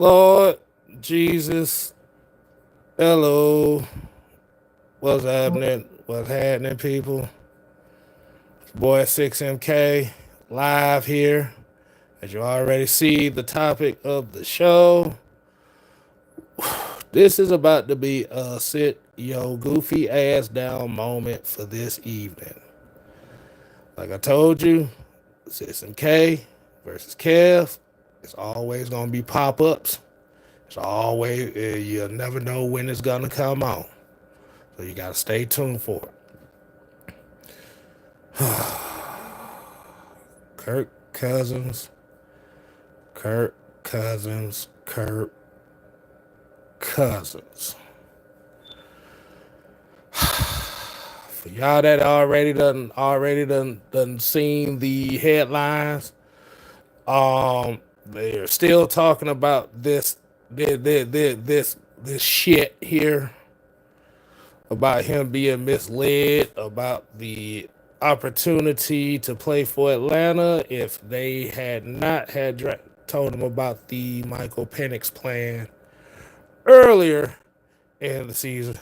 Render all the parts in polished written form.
Lord Jesus, hello. What's happening? What's happening, people? Boy 6MK live here. As you already see, the topic of the show. This is about to be a sit yo goofy ass down moment for this evening. Like I told you, 6MK versus Kev. It's always gonna be pop ups. It's always you'll never know when it's gonna come on. So you gotta stay tuned for it. Kirk Cousins, Kirk Cousins, Kirk Cousins. For y'all that already done seen the headlines, they're still talking about this shit here about him being misled about the opportunity to play for Atlanta if they had not told him about the Michael Penix plan earlier in the season.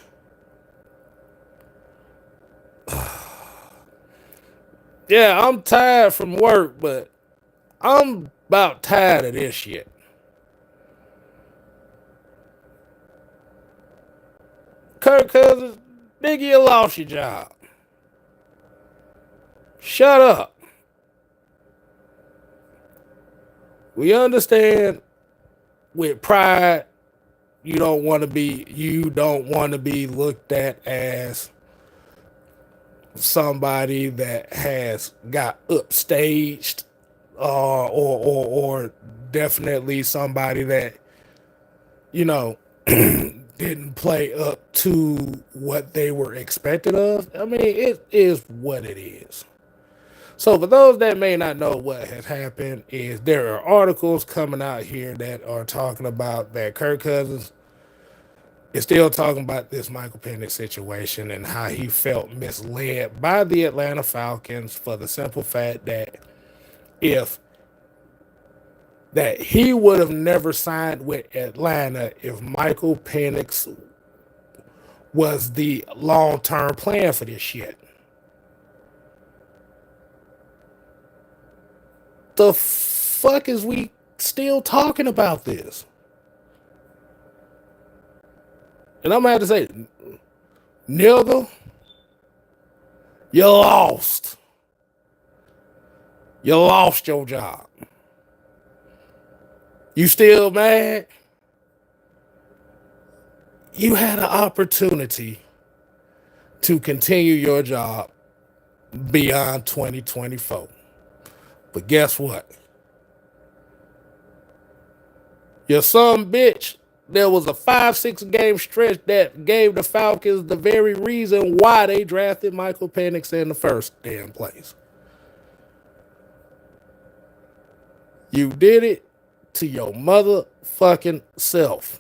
Yeah, I'm tired from work, but I'm about tired of this shit. Kirk Cousins, nigga, you lost your job. Shut up. We understand with pride you don't want to be looked at as somebody that has got upstaged or definitely somebody that you know didn't play up to what they were expected of. I mean, it is what it is. So for those that may not know what has happened is there are articles coming out here that are talking about that Kirk Cousins is still talking about this Michael Penix situation and how he felt misled by the Atlanta Falcons for the simple fact if that he would have never signed with Atlanta if Michael Penix was the long-term plan for this shit. The fuck is we still talking about this? And I'm gonna have to say, nigga, you lost. You lost your job. You still mad? You had an opportunity to continue your job beyond 2024. But guess what? Your son bitch, there was a 5-6 game stretch that gave the Falcons the very reason why they drafted Michael Penix in the first damn place. You did it to your motherfucking self.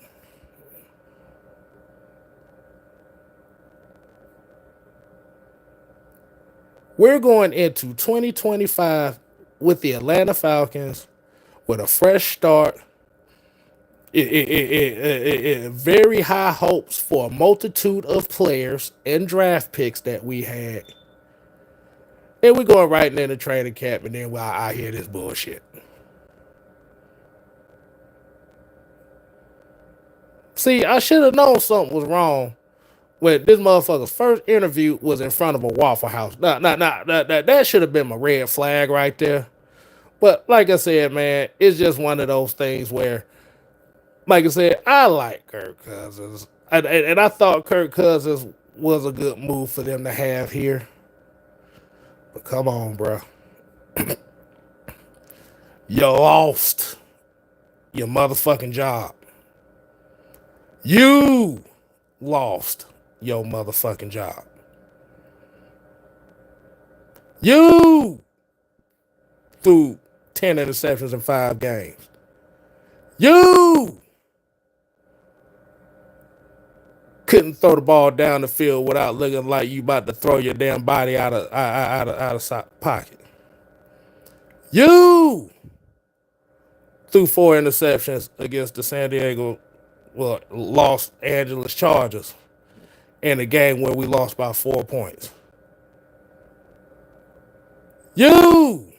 We're going into 2025 with the Atlanta Falcons with a fresh start. Very high hopes for a multitude of players and draft picks that we had. And we're going right into the training camp, and then I hear this bullshit. See, I should have known something was wrong when this motherfucker's first interview was in front of a Waffle House. That should have been my red flag right there. But like I said, man, it's just one of those things where, like I said, I like Kirk Cousins. And I thought Kirk Cousins was a good move for them to have here. But come on, bro. You lost your motherfucking job. You lost your motherfucking job. You threw 10 interceptions in 5 games. You couldn't throw the ball down the field without looking like you about to throw your damn body out of pocket. You threw 4 interceptions against the Los Angeles Chargers in a game where we lost by 4 points. You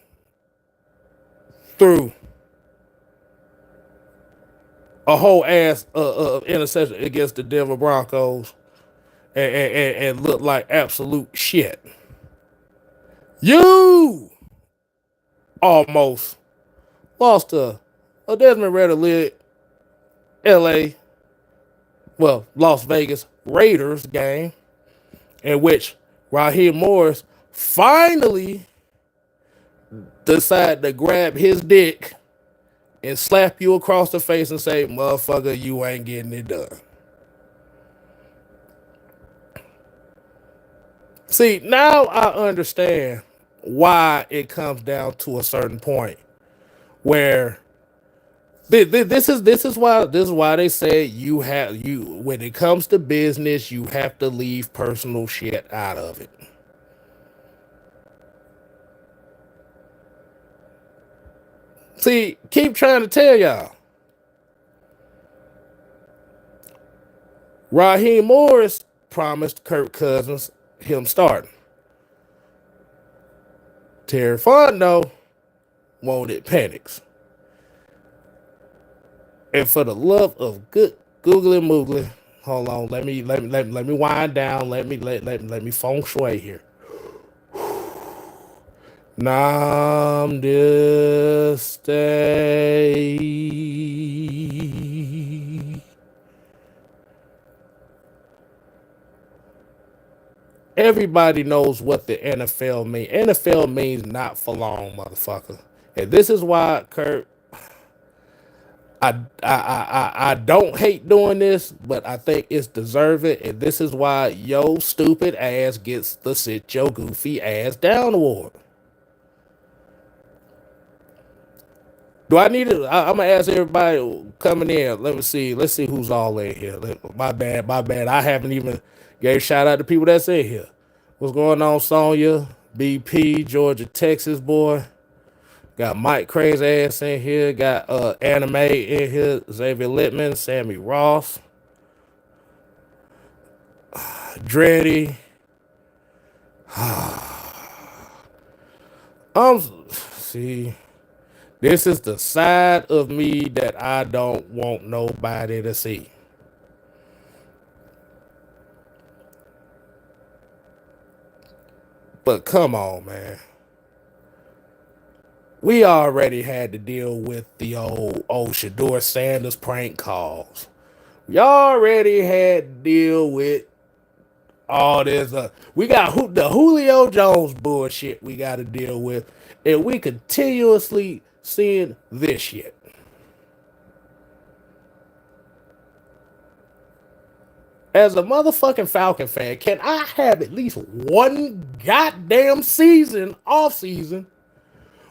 threw a whole ass interception against the Denver Broncos and looked like absolute shit. You almost lost a Desmond Ritter led LA, Las Vegas Raiders game in which Raheem Morris finally decided to grab his dick and slap you across the face and say, motherfucker, you ain't getting it done. See, now I understand why it comes down to a certain point where this is why they say you when it comes to business, you have to leave personal shit out of it. See, keep trying to tell y'all. Raheem Morris promised Kirk Cousins him starting. Terry Fontenot wanted Penix. And for the love of good googly moogly, hold on, let me wind down, let me feng shui here. Nam this day. Everybody knows what the NFL means. NFL means not for long, motherfucker. And this is why, Kirk, I don't hate doing this, but I think it's deserving. And this is why yo stupid ass gets the sit your goofy ass down award. Do I need it? I'm gonna ask everybody coming in. Let's see who's all in here. My bad. I haven't even gave shout out to people that's in here. What's going on, Sonya? BP, Georgia, Texas boy. Got Mike Crazy ass in here. Got Anime in here. Xavier Littman, Sammy Ross, Dreddy. See. This is the side of me that I don't want nobody to see. But come on, man. We already had to deal with the old Shador Sanders prank calls. We already had to deal with all this. We got the Julio Jones bullshit we got to deal with. And we continuously seeing this shit. As a motherfucking Falcon fan, can I have at least one goddamn season, off season,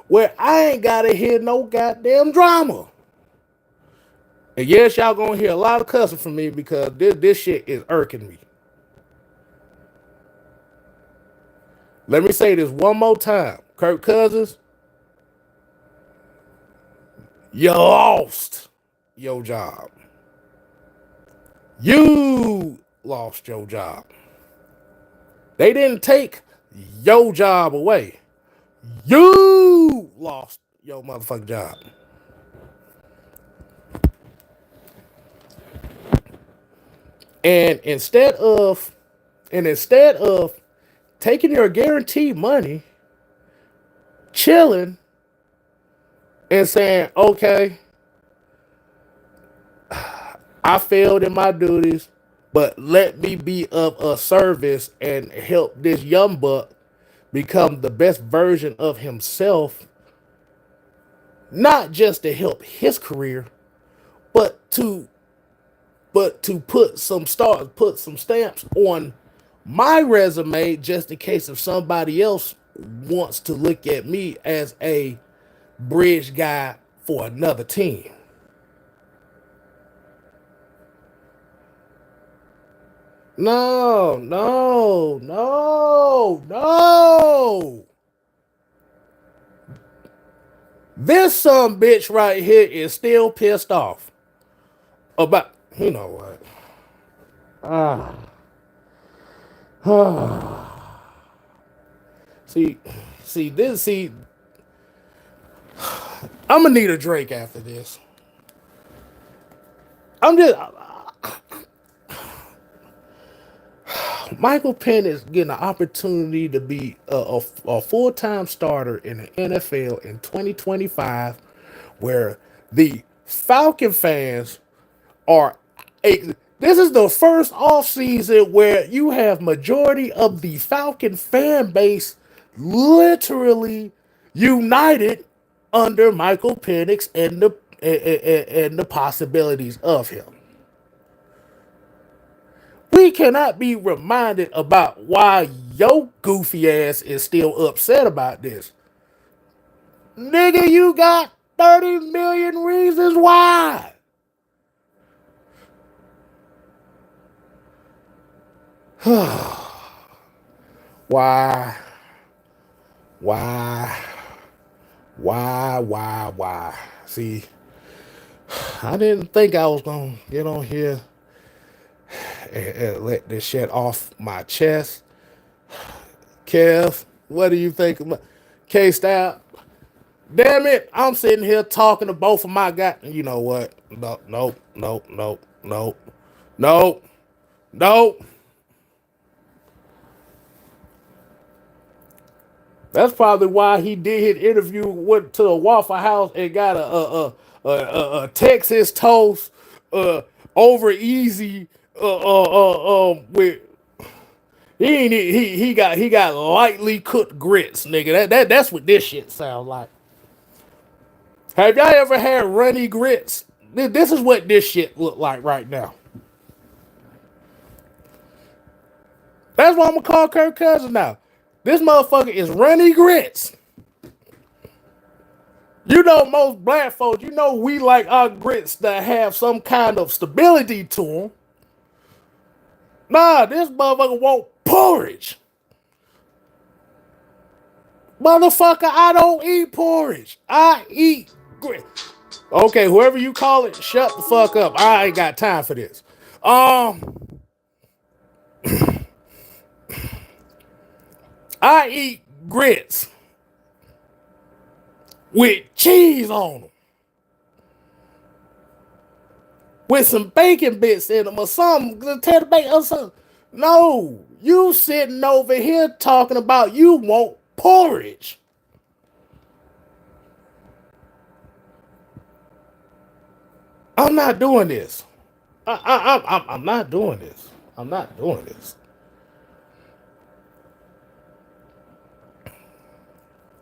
where I ain't gotta hear no goddamn drama? And yes, y'all gonna hear a lot of cussing from me because this shit is irking me. Let me say this one more time. Kirk Cousins, you lost your job. You lost your job. They didn't take your job away. You lost your motherfucking job. And instead of taking your guaranteed money, chilling, and saying, okay, I failed in my duties, but let me be of a service and help this young buck become the best version of himself, not just to help his career, but to put some stamps on my resume just in case if somebody else wants to look at me as a bridge guy for another team. No. This some bitch right here is still pissed off about, you know what? See, see, I'm gonna need a drink after this. I'm just, Michael Penix getting an opportunity to be a full-time starter in the NFL in 2025, where the Falcon fans are this is the first offseason where you have majority of the Falcon fan base literally united under Michael Penix and the possibilities of him. We cannot be reminded about why your goofy ass is still upset about this. Nigga, you got 30 million reasons why. Why? Why? See, I didn't think I was gonna get on here and let this shit off my chest. Kev, what do you think about K-Style? Damn it, I'm sitting here talking to both of my guys. You know what? Nope. That's probably why he did his interview, went to the Waffle House and got a Texas toast over easy with he got lightly cooked grits, nigga. That's what this shit sounds like. Have y'all ever had runny grits? This is what this shit look like right now. That's why I'm gonna call Kirk Cousins now. This motherfucker is runny grits. You know, most black folks, you know, we like our grits that have some kind of stability to them. Nah, this motherfucker want porridge. Motherfucker, I don't eat porridge. I eat grits. Okay, whoever you call it, shut the fuck up. I ain't got time for this. I eat grits with cheese on them, with some bacon bits in them or something. Tell the bacon or something. No, you sitting over here talking about you want porridge. I'm not doing this. I'm not doing this. I'm not doing this.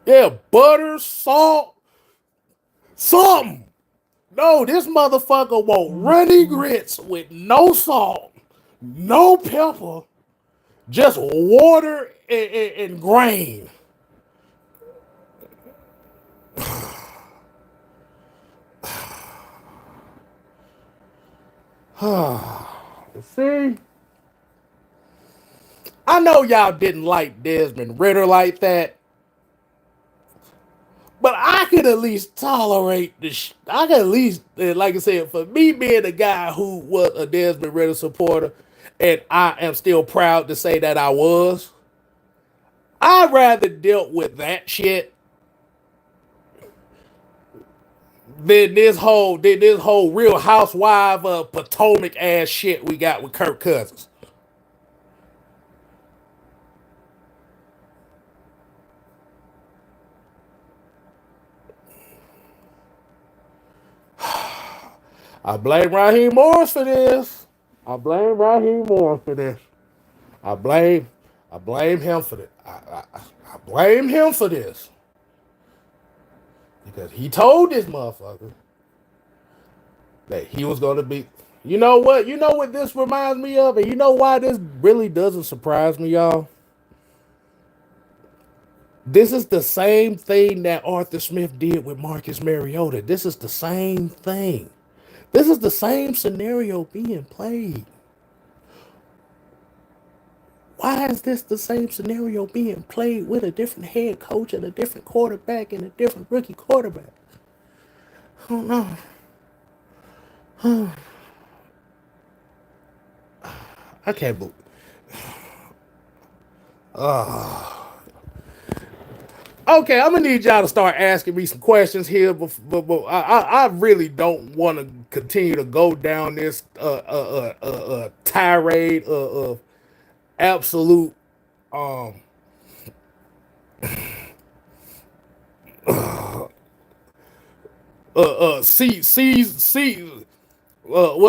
Yeah, butter, salt, something. No, this motherfucker want runny grits with no salt, no pepper, just water and grain. See? I know y'all didn't like Desmond Ritter like that, but I could at least tolerate this. I could at least, like I said, for me being a guy who was a Desmond Ritter supporter, and I am still proud to say that I was, I'd rather deal with that shit than this whole Real Housewife of Potomac ass shit we got with Kirk Cousins. I blame Raheem Morris for this. I blame him for this. I blame him for this. Because he told this motherfucker that he was going to be. You know what? You know what this reminds me of? And you know why this really doesn't surprise me, y'all? This is the same thing that Arthur Smith did with Marcus Mariota. This is the same thing. This is the same scenario being played. Why is this the same scenario being played with a different head coach and a different quarterback and a different rookie quarterback? I don't know. I can't believe. Okay, I'm gonna need y'all to start asking me some questions here, but I really don't want to continue to go down this tirade of absolute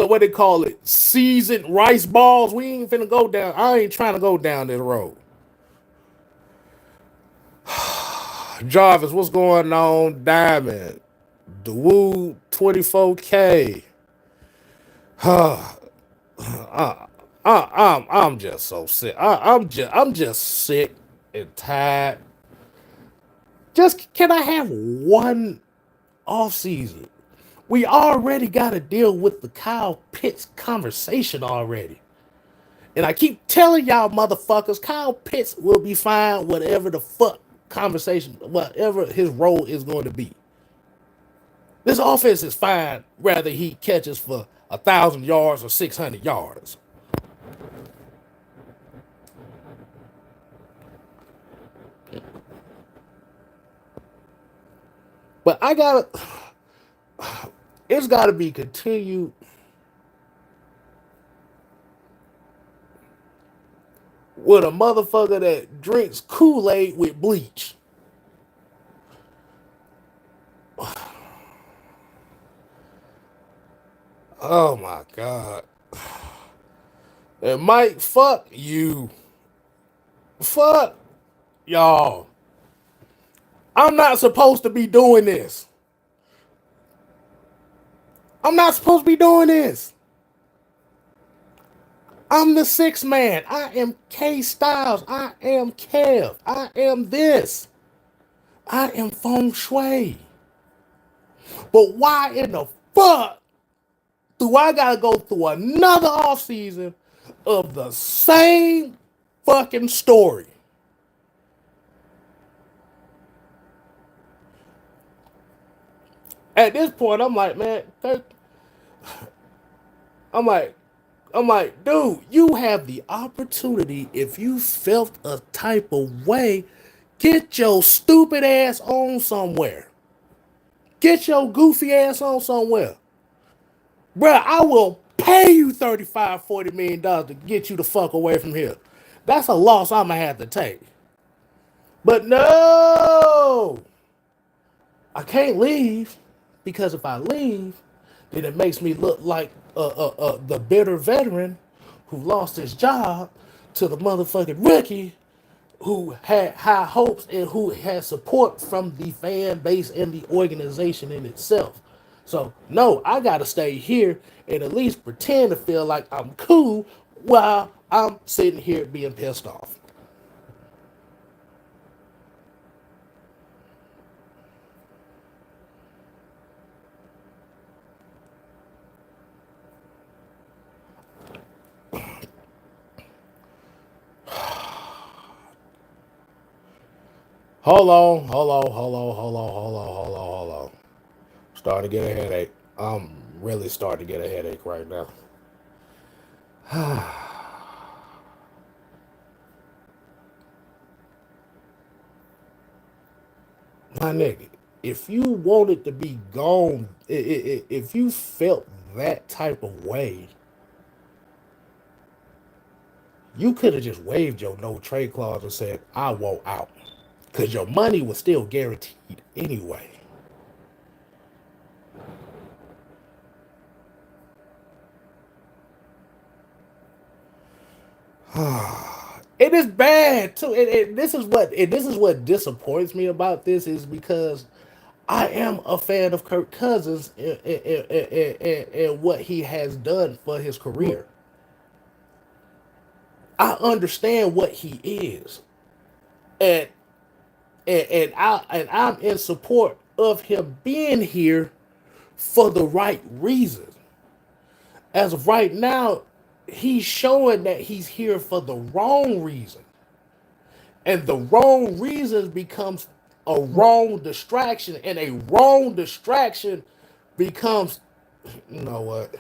what they call it, seasoned rice balls. We ain't finna go down. I ain't trying to go down this road. Jarvis, what's going on? Diamond, Dawood, 24K. I'm just so sick. I'm just sick and tired. Just can I have one off season? We already got to deal with the Kyle Pitts conversation already. And I keep telling y'all motherfuckers, Kyle Pitts will be fine, whatever the fuck conversation, whatever his role is going to be. This offense is fine, whether he catches for 1,000 yards or 600 yards. But it's gotta be continued. With a motherfucker that drinks Kool-Aid with bleach. Oh my God. And Mike, fuck you. Fuck y'all. I'm not supposed to be doing this. I'm not supposed to be doing this. I'm the sixth man. I am K Styles. I am Kev. I am this. I am Feng Shui. But why in the fuck do I gotta go through another offseason of the same fucking story? At this point, I'm like, man, I'm like, dude, you have the opportunity. If you felt a type of way, get your stupid ass on somewhere. Get your goofy ass on somewhere. Bruh, I will pay you $35, $40 million to get you the fuck away from here. That's a loss I'm going to have to take. But no, I can't leave, because if I leave, then it makes me look like the bitter veteran who lost his job to the motherfucking rookie who had high hopes and who had support from the fan base and the organization in itself. So, no, I got to stay here and at least pretend to feel like I'm cool while I'm sitting here being pissed off. Hold on, hold on, hold on, hold on, hold on, hold on, hold on. Starting to get a headache. I'm really starting to get a headache right now. My nigga, if you wanted to be gone, if you felt that type of way, you could have just waived your no trade clause and said, I want out. Because your money was still guaranteed anyway. It is bad too. This is what disappoints me about this, is because I am a fan of Kirk Cousins and what he has done for his career. I understand what he is, and I'm in support of him being here for the right reasons. As of right now, he's showing that he's here for the wrong reason. And the wrong reasons becomes a wrong distraction. And a wrong distraction becomes, you know what?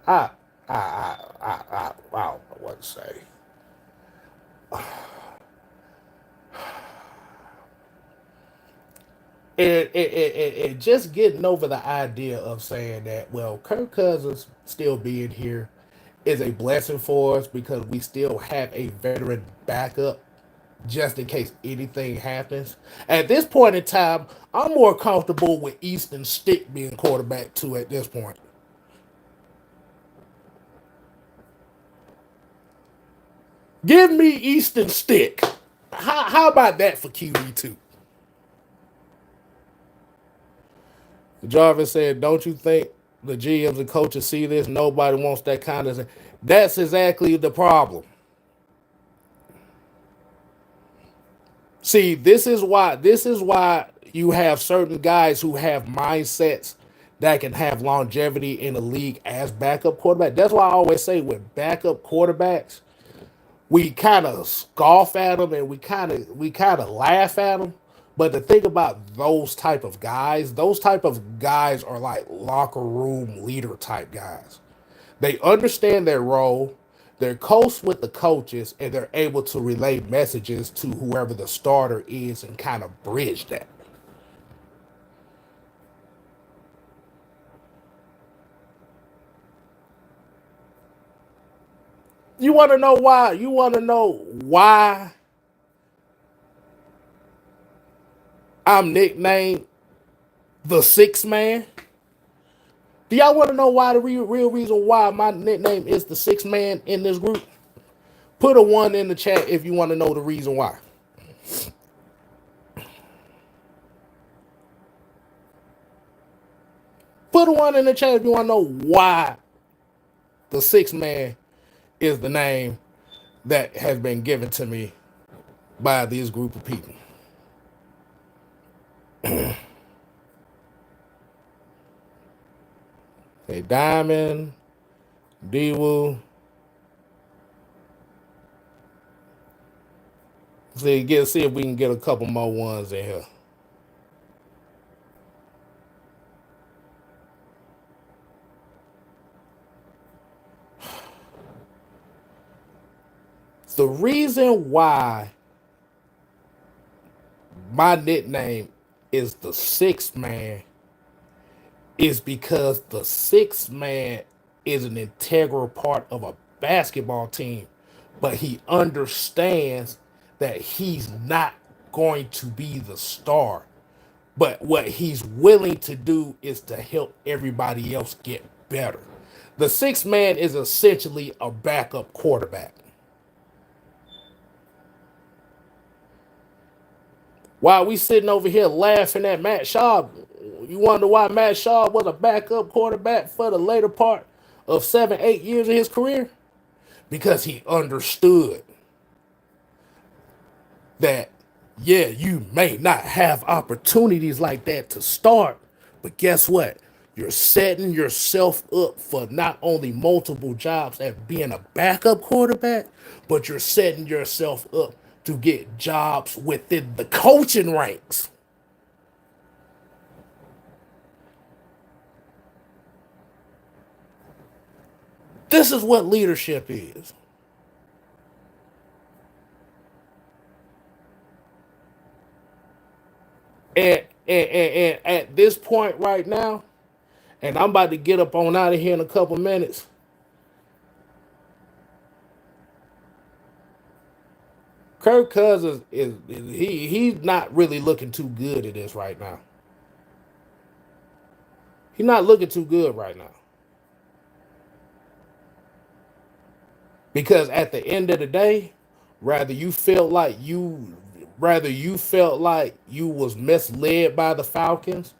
I, I don't know what to say. And just getting over the idea of saying that, well, Kirk Cousins still being here is a blessing for us because we still have a veteran backup just in case anything happens. At this point in time, I'm more comfortable with Easton Stick being quarterback too at this point. Give me Easton Stick. How about that for QB2? Jarvis said, don't you think the GMs and coaches see this? Nobody wants that kind of thing. That's exactly the problem. See, this is why you have certain guys who have mindsets that can have longevity in the league as backup quarterback. That's why I always say with backup quarterbacks, we kind of scoff at them and we kind of laugh at them. But the thing about those type of guys are like locker room leader type guys. They understand their role, they're close with the coaches, and they're able to relay messages to whoever the starter is and kind of bridge that. You want to know why? You want to know why I'm nicknamed the Six Man? Do y'all want to know why the real reason why my nickname is the Six Man in this group? Put a one in the chat if you want to know the reason why. Put a one in the chat if you want to know why the Six Man is the name that has been given to me by this group of people. Hey, Diamond, D-Woo. See if we can get a couple more ones in here. The reason why my nickname is the Sixth Man is because the Sixth Man is an integral part of a basketball team, but he understands that he's not going to be the star. But what he's willing to do is to help everybody else get better. The Sixth Man is essentially a backup quarterback. While we sitting over here laughing at Matt Schaub, you wonder why Matt Schaub was a backup quarterback for the later part of 7, 8 years of his career? Because he understood that, yeah, you may not have opportunities like that to start, but guess what? You're setting yourself up for not only multiple jobs at being a backup quarterback, but you're setting yourself up to get jobs within the coaching ranks. This is what leadership is. And at this point right now, and I'm about to get up on out of here in a couple minutes. Kirk Cousins he's not really looking too good at this right now. He's not looking too good right now. Because at the end of the day, rather you felt like you was misled by the Falcons,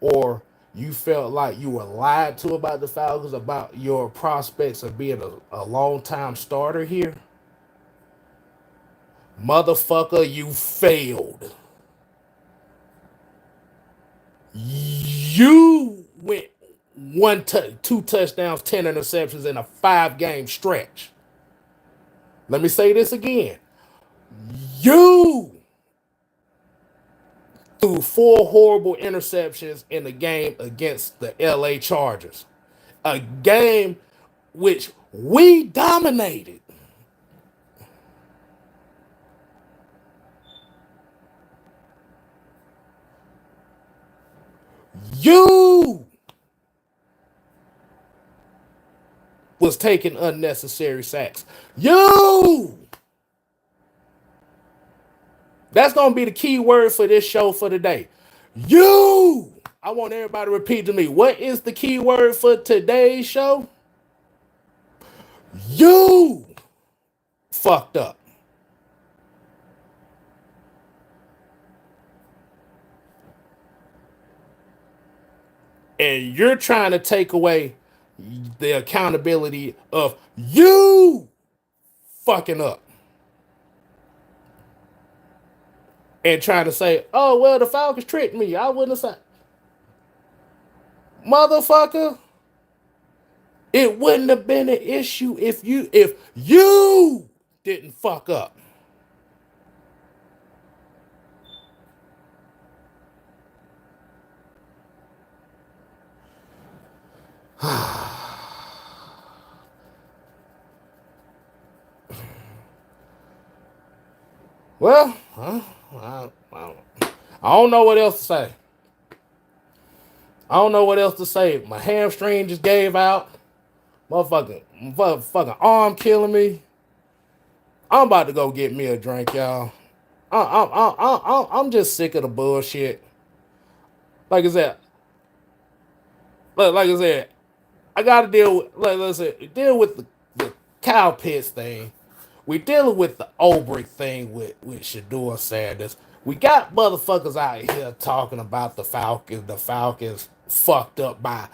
or you felt like you were lied to about the Falcons about your prospects of being a long time starter here. Motherfucker, you failed. You went two touchdowns, 10 interceptions in a 5-game stretch. Let me say this again. You threw 4 horrible interceptions in the game against the LA Chargers. A game which we dominated. You was taking unnecessary sacks. You. That's going to be the key word for this show for today. You. I want everybody to repeat to me. What is the key word for today's show? You fucked up. And you're trying to take away the accountability of you fucking up. And trying to say, oh, well, the Falcons tricked me. I wouldn't have said. Motherfucker, it wouldn't have been an issue if you didn't fuck up. Well, I don't know what else to say. I don't know what else to say. My hamstring just gave out. Motherfucking arm killing me. I'm about to go get me a drink, y'all. I'm just sick of the bullshit. Like I said, I gotta deal with the cow pits thing. We dealing with the Obrick thing with Shador Sanders. We got motherfuckers out here talking about the Falcons. The Falcons fucked up by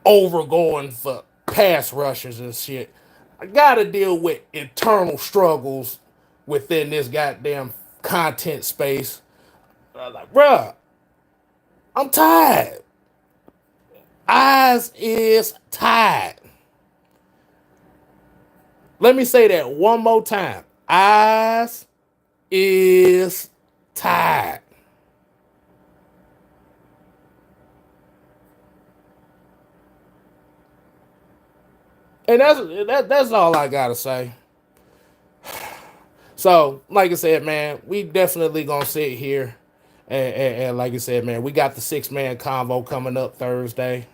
overgoing for pass rushers and shit. I gotta deal with internal struggles within this goddamn content space. Like, bruh, I'm tired. Eyes is tired. Let me say that one more time. Eyes is tired. And that's all I gotta say. So, like I said, man, we definitely gonna sit here and like I said, man, we got the 6-man convo coming up Thursday.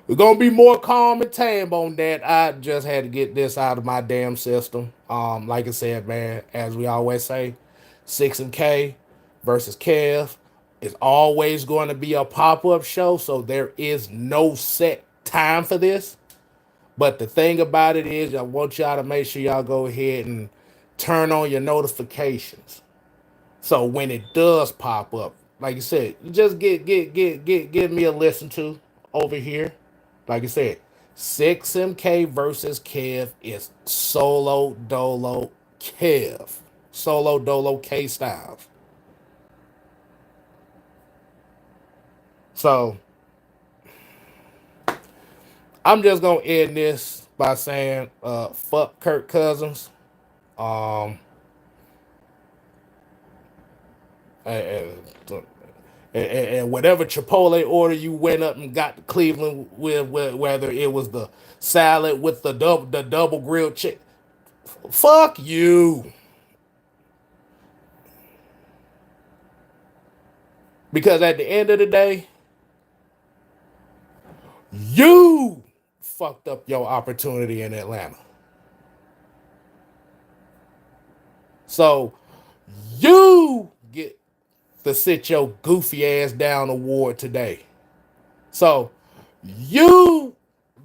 We're gonna be more calm and tame on that. I just had to get this out of my damn system. Like I said, man, as we always say, 6 and K versus Kev is always going to be a pop-up show, so there is no set time for this. But the thing about it is, I want y'all to make sure y'all go ahead and turn on your notifications. So when it does pop up, like you said, you just give me a listen to over here. Like I said, 6MK versus Kev is solo dolo Kev. Solo dolo K Styles. So I'm just gonna end this by saying fuck Kirk Cousins. Um and, and whatever Chipotle order you went up and got to Cleveland with, whether it was the salad with the double grilled chicken, fuck you. Because at the end of the day, you fucked up your opportunity in Atlanta. So you get the sit your goofy ass down award today. So you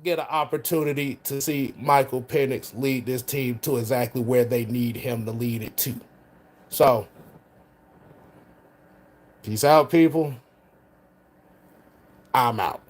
get an opportunity to see Michael Penix lead this team to exactly where they need him to lead it to. So, peace out, people. I'm out.